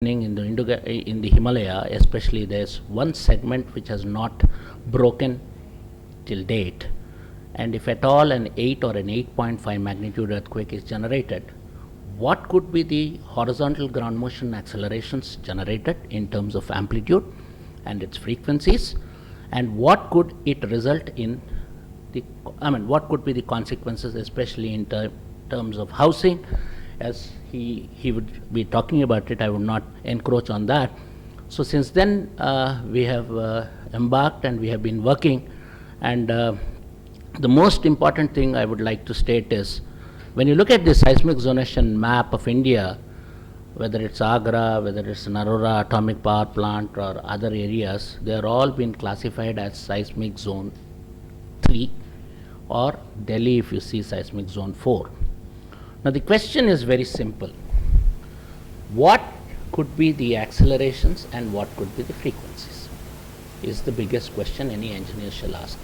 in in the Himalaya, especially, there's one segment which has not broken till date. And if at all an 8 or an 8.5 magnitude earthquake is generated, what could be the horizontal ground motion accelerations generated in terms of amplitude and its frequencies, and what could it result in what could be the consequences, especially in terms of housing? As he would be talking about it, I would not encroach on that. So since then, we have embarked and we have been working, and the most important thing I would like to state is, when you look at the seismic zonation map of India, whether it's Agra, whether it's Narora atomic power plant or other areas, they are all been classified as seismic zone 3, or Delhi if you see seismic zone 4. Now the question is very simple. What could be the accelerations and what could be the frequencies is the biggest question any engineer shall ask.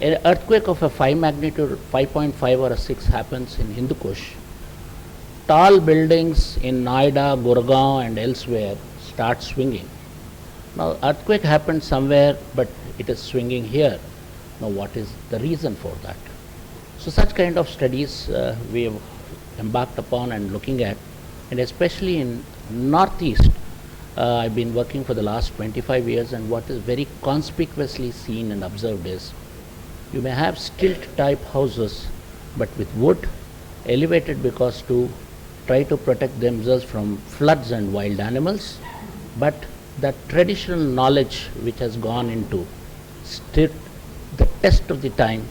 An earthquake of a 5 magnitude, 5.5 or a 6 happens in Hindu Kush. Tall buildings in Noida, Gurgaon and elsewhere start swinging. Now earthquake happened somewhere, but it is swinging here. Now what is the reason for that? So such kind of studies we have embarked upon and looking at, and especially in Northeast, I've been working for the last 25 years, and what is very conspicuously seen and observed is, you may have stilt type houses but with wood, elevated because to try to protect themselves from floods and wild animals, but that traditional knowledge which has gone into stood the test of the time,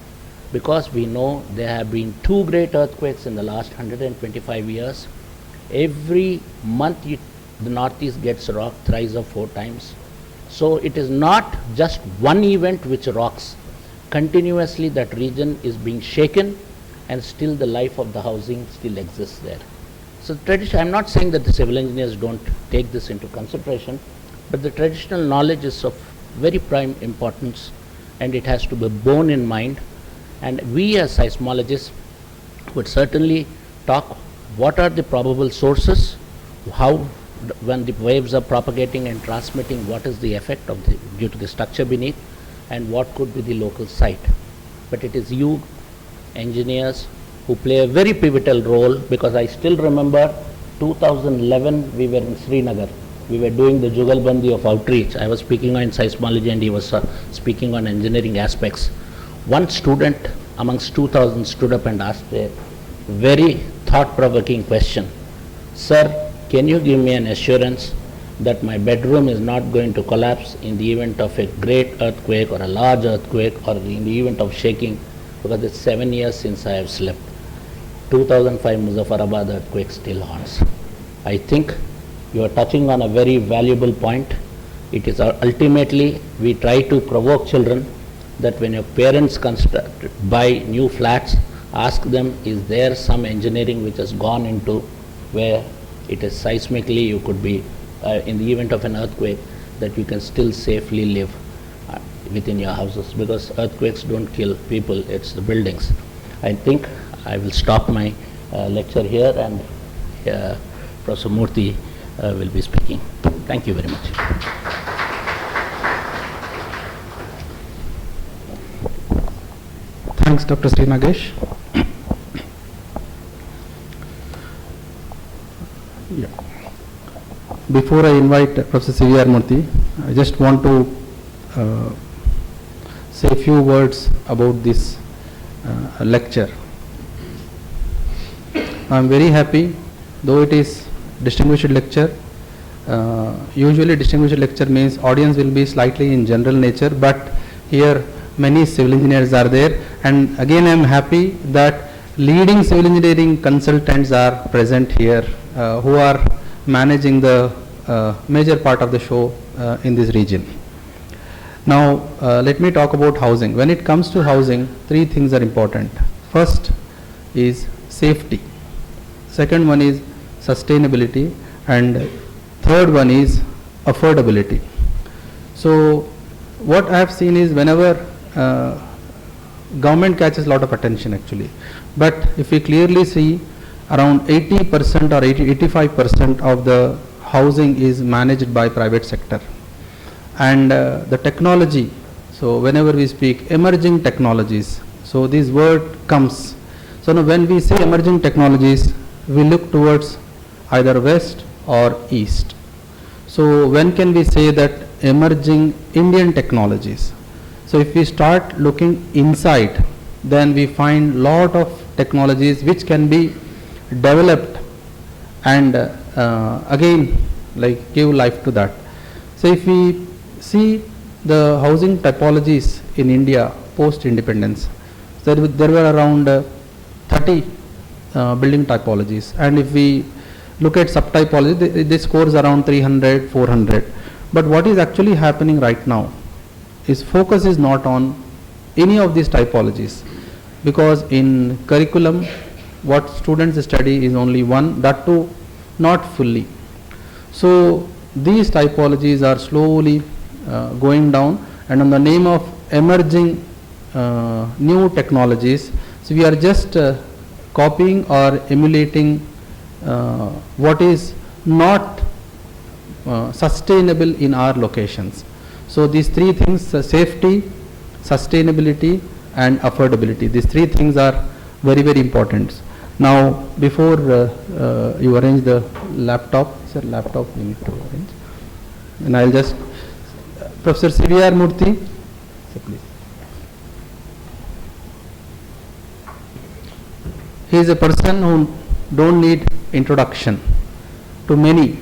because we know there have been 2 great earthquakes in the last 125 years. Every month the Northeast gets rocked thrice or 4 times. So it is not just one event which rocks. Continuously that region is being shaken, and still the life of the housing still exists there. So I'm not saying that the civil engineers don't take this into consideration, but the traditional knowledge is of very prime importance, and it has to be borne in mind. And we as seismologists would certainly talk what are the probable sources, how when the waves are propagating and transmitting, what is the effect of due to the structure beneath, and what could be the local site. But it is you engineers who play a very pivotal role, because I still remember 2011 we were in Srinagar. We were doing the Jugalbandi of outreach. I was speaking on seismology and he was speaking on engineering aspects. One student amongst 2,000 stood up and asked a very thought-provoking question. Sir, can you give me an assurance that my bedroom is not going to collapse in the event of a great earthquake or a large earthquake, or in the event of shaking, because it's 7 years since I have slept. 2005 Muzaffarabad earthquake still haunts. I think you are touching on a very valuable point. It is ultimately, we try to provoke children that when your parents buy new flats, ask them, is there some engineering which has gone into where it is seismically, you could be in the event of an earthquake, that you can still safely live within your houses, because earthquakes don't kill people, it's the buildings. I think I will stop my lecture here, and Professor Murthy will be speaking. Thank you very much. Thanks, Dr. Sri Nagesh. Yeah. Before I invite Professor C.V.R. Murthy, I just want to say a few words about this lecture. I am very happy, though it is distinguished lecture. Usually distinguished lecture means audience will be slightly in general nature, but here many civil engineers are there, and again I am happy that leading civil engineering consultants are present here, who are managing the major part of the show in this region. Now let me talk about housing. When it comes to housing, 3 things are important. First is safety, second one is sustainability, and third one is affordability. So what I have seen is, whenever government catches a lot of attention actually, but if we clearly see, around 80% or 85% of the housing is managed by private sector. And the technology, so whenever we speak emerging technologies, so this word comes. So now when we say emerging technologies, we look towards either west or east. So when can we say that emerging Indian technologies? So if we start looking inside, then we find lot of technologies which can be developed and again like give life to that. So if we see the housing typologies in India post independence, there were around 30 building typologies, and if we look at subtypology, they scores around 300, 400. But what is actually happening right now is focus is not on any of these typologies, because in curriculum what students study is only one, that too not fully. So these typologies are slowly going down, and on the name of emerging new technologies, so we are just copying or emulating what is not sustainable in our locations. So these three things, safety, sustainability and affordability, these three things are very, very important. Now before you arrange the laptop, sir, laptop we need to arrange, and I'll just, Professor C.V.R. Murthy, sir, please. He is a person who don't need introduction to many,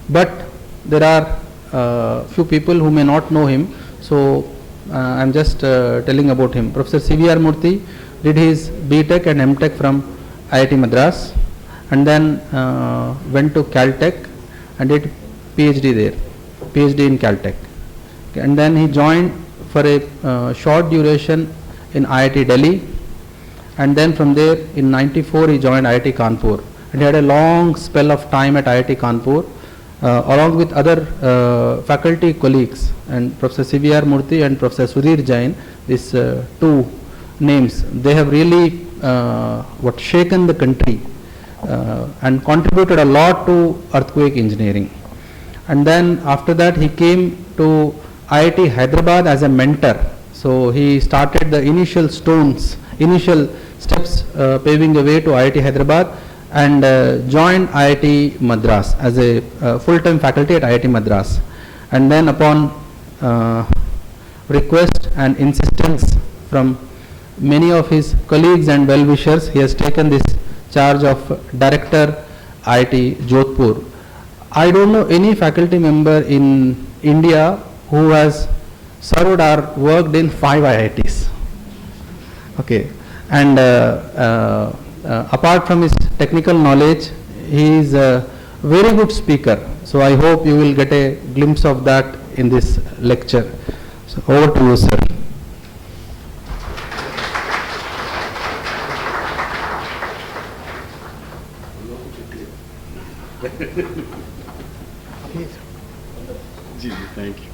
but there are few people who may not know him, so I'm just telling about him. Professor C.V.R. Murthy did his B.Tech and M.Tech from IIT Madras, and then went to Caltech and did PhD there, PhD in Caltech. Okay, and then he joined for a short duration in IIT Delhi, and then from there in '94 he joined IIT Kanpur, and he had a long spell of time at IIT Kanpur along with other faculty colleagues, and Professor C.V.R. Murthy and Professor Sudhir Jain, these two names, they have really shaken the country and contributed a lot to earthquake engineering. And then after that he came to IIT Hyderabad as a mentor. So he started the initial steps paving the way to IIT Hyderabad, and joined IIT Madras as a full-time faculty at IIT Madras. And then upon request and insistence from many of his colleagues and well-wishers, he has taken this charge of Director IIT Jodhpur. I don't know any faculty member in India who has served or worked in 5 IITs. Okay, and apart from his technical knowledge, he is a very good speaker. So I hope you will get a glimpse of that in this lecture. So over to you, sir. Ji, thank you.